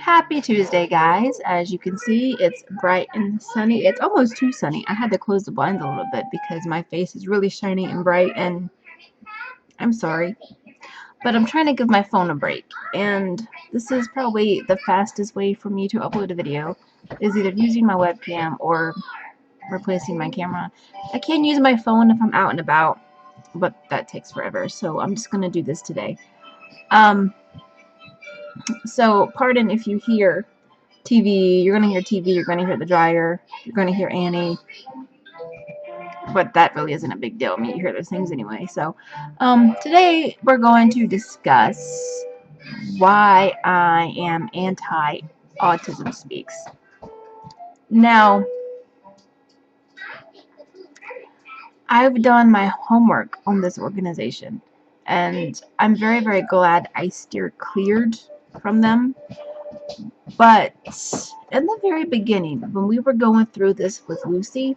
Happy Tuesday, guys. As you can see, it's bright and sunny. It's almost too sunny. I had to close the blinds a little bit because my face is really shiny and bright, and I'm sorry. But I'm trying to give my phone a break, and this is probably the fastest way for me to upload a video, is either using my webcam or replacing my camera. I can use my phone if I'm out and about, but that takes forever, so I'm just going to do this today. So pardon if you hear TV, you're going to hear TV, you're going to hear the dryer, you're going to hear Annie, but that really isn't a big deal. I mean, you hear those things anyway. So today we're going to discuss why I am anti-Autism Speaks. Now, I've done my homework on this organization, and I'm very, very glad I steered cleared from them. But in the very beginning, when we were going through this with Lucy,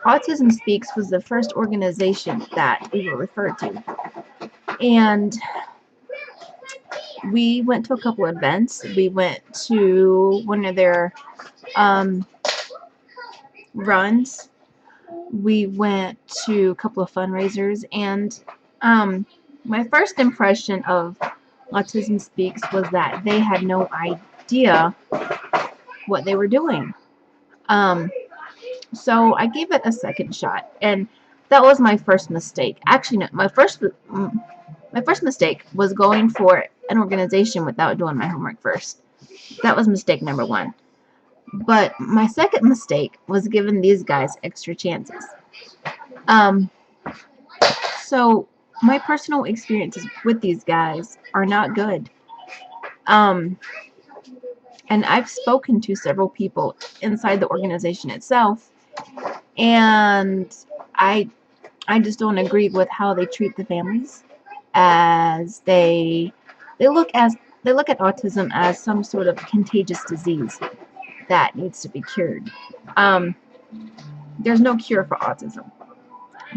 Autism Speaks was the first organization that we were referred to. And we went to a couple of events. We went to one of their runs. We went to a couple of fundraisers. And my first impression of Autism Speaks was that they had no idea what they were doing. So I gave it a second shot, and that was my first mistake. Actually, no, my first mistake was going for an organization without doing my homework first. That was mistake number one. But my second mistake was giving these guys extra chances. So my personal experiences with these guys are not good. And I've spoken to several people inside the organization itself, and I just don't agree with how they treat the families, as they look at autism as some sort of contagious disease that needs to be cured. There's no cure for autism.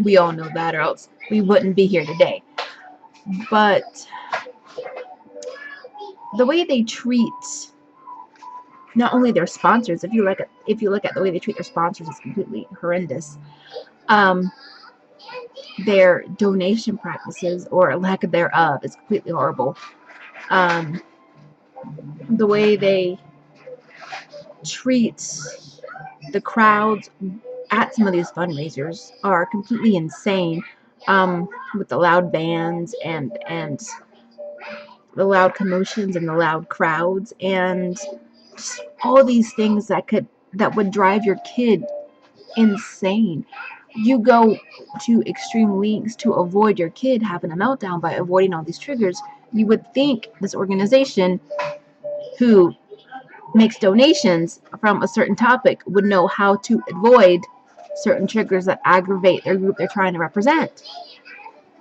We all know that, or else we wouldn't be here today. But the way they treat not only their sponsors, if you look at the way they treat their sponsors, is completely horrendous. Their donation practices, or lack thereof, is completely horrible. The way they treat the crowds at some of these fundraisers are completely insane, with the loud bands and the loud commotions and the loud crowds, and just all these things that would drive your kid insane. You go to extreme lengths to avoid your kid having a meltdown by avoiding all these triggers. You would think this organization, who makes donations from a certain topic, would know how to avoid certain triggers that aggravate their group they're trying to represent.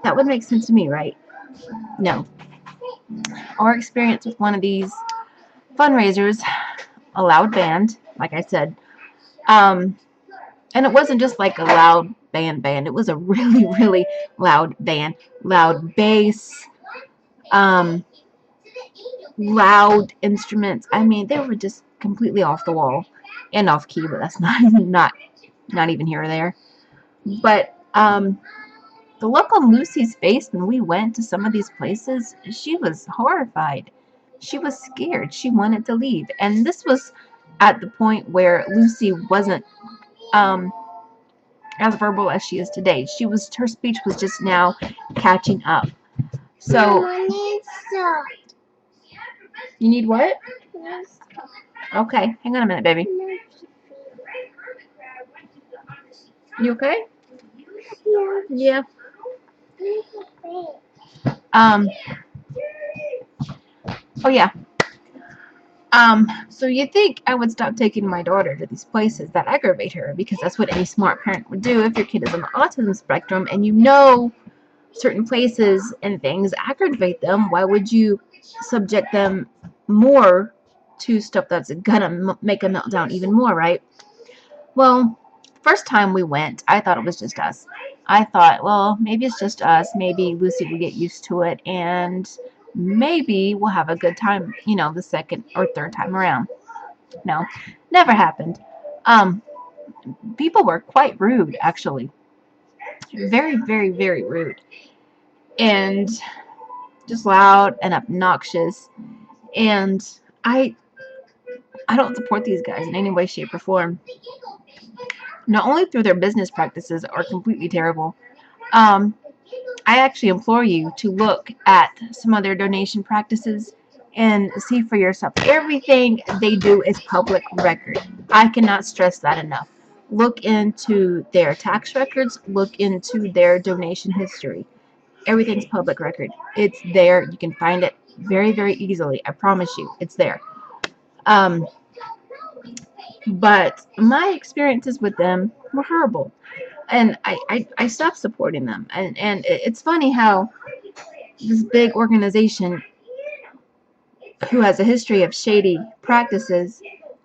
That would make sense to me, right? No. Our experience with one of these fundraisers, a loud band, like I said, and it wasn't just like a loud band. It was a really, really loud band, loud bass, loud instruments. I mean, they were just completely off the wall and off key, but that's not even here or there. But the look on Lucy's face when we went to some of these places, she was horrified. She was scared. She wanted to leave. And this was at the point where Lucy wasn't as verbal as she is today. Her speech was just now catching up. So you need what? Okay, hang on a minute, baby. You okay? Yeah. Oh yeah. So you think I would stop taking my daughter to these places that aggravate her, because that's what any smart parent would do if your kid is on the autism spectrum and you know certain places and things aggravate them. Why would you subject them more to stuff that's gonna make a meltdown even more, right? Well, first time we went, I thought it was just us. I thought, well, maybe it's just us. Maybe Lucy will get used to it, and maybe we'll have a good time, you know, the second or third time around. No, never happened. Um, People were quite rude, actually. Very, very, very rude. And just loud and obnoxious. And I I don't support these guys in any way, shape, or form. Not only through their business practices are completely terrible. Um, I actually implore you to look at some of their donation practices and see for yourself. Everything they do is public record. I cannot stress that enough. Look into their tax records, look into their donation history. Everything's public record. It's there. You can find it very, very easily. I promise you, it's there. Um, but my experiences with them were horrible. And I stopped supporting them. And it's funny how this big organization who has a history of shady practices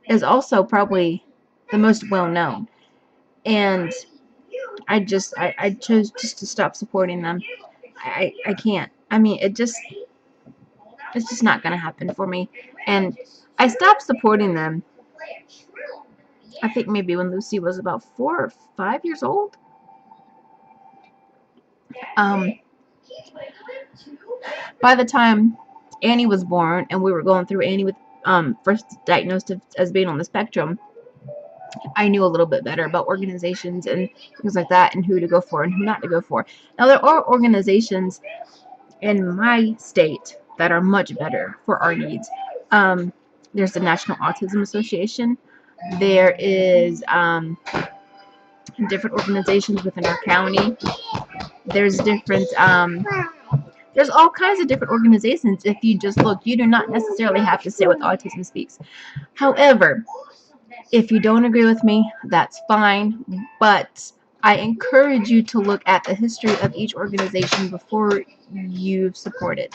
is also probably the most well known. And I chose just to stop supporting them. I can't. I mean, it's just not gonna happen for me. And I stopped supporting them, I think maybe when Lucy was about 4 or 5 years old. Um, by the time Annie was born and we were going through Annie with first diagnosed as being on the spectrum, I knew a little bit better about organizations and things like that and who to go for and who not to go for. Now, there are organizations in my state that are much better for our needs. There's the National Autism Association. There is different organizations within our county. There's different there's all kinds of different organizations. If you just look, you do not necessarily have to say what Autism Speaks. However, if you don't agree with me, that's fine, but I encourage you to look at the history of each organization before you support it.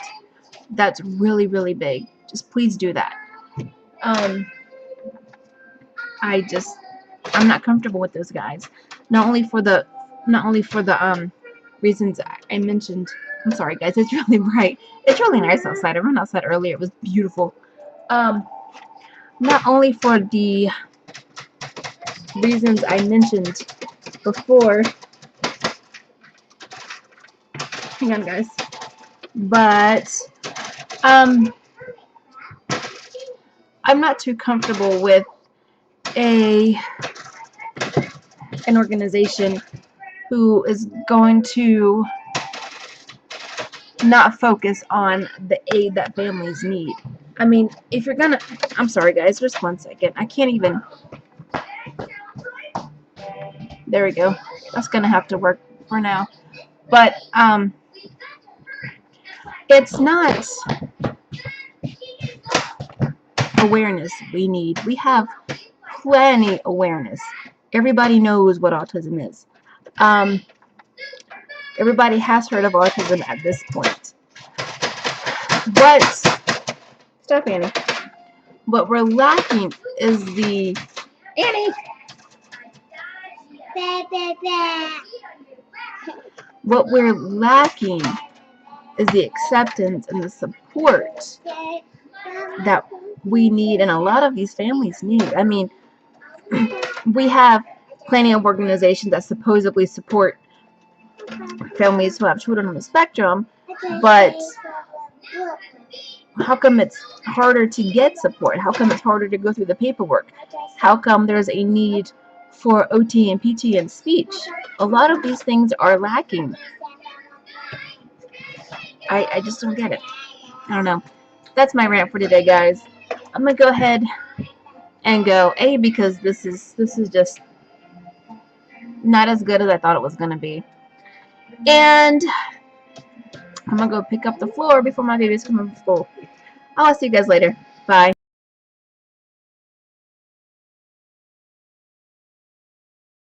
That's really, really big. Just please do that. Um, I'm not comfortable with those guys. Not only for the reasons I mentioned. I'm sorry, guys. It's really bright. It's really nice outside. I ran outside earlier. It was beautiful. Not only for the reasons I mentioned before. Hang on, guys. But I'm not too comfortable with an organization who is going to not focus on the aid that families need. I mean, if you're gonna, I'm sorry, guys. Just 1 second. I can't even. There we go. That's gonna have to work for now. But it's not awareness we need. We have plenty awareness. Everybody knows what autism is. Everybody has heard of autism at this point. But stop, Annie. What we're lacking is the Annie. What we're lacking is the acceptance and the support that we need and a lot of these families need. I mean, we have plenty of organizations that supposedly support families who have children on the spectrum, but how come it's harder to get support? How come it's harder to go through the paperwork? How come there's a need for OT and PT and speech? A lot of these things are lacking. I just don't get it. I don't know. That's my rant for today, guys. I'm gonna go ahead and go because this is just not as good as I thought it was gonna be. And I'm gonna go pick up the floor before my babies come from school. I'll see you guys later. Bye.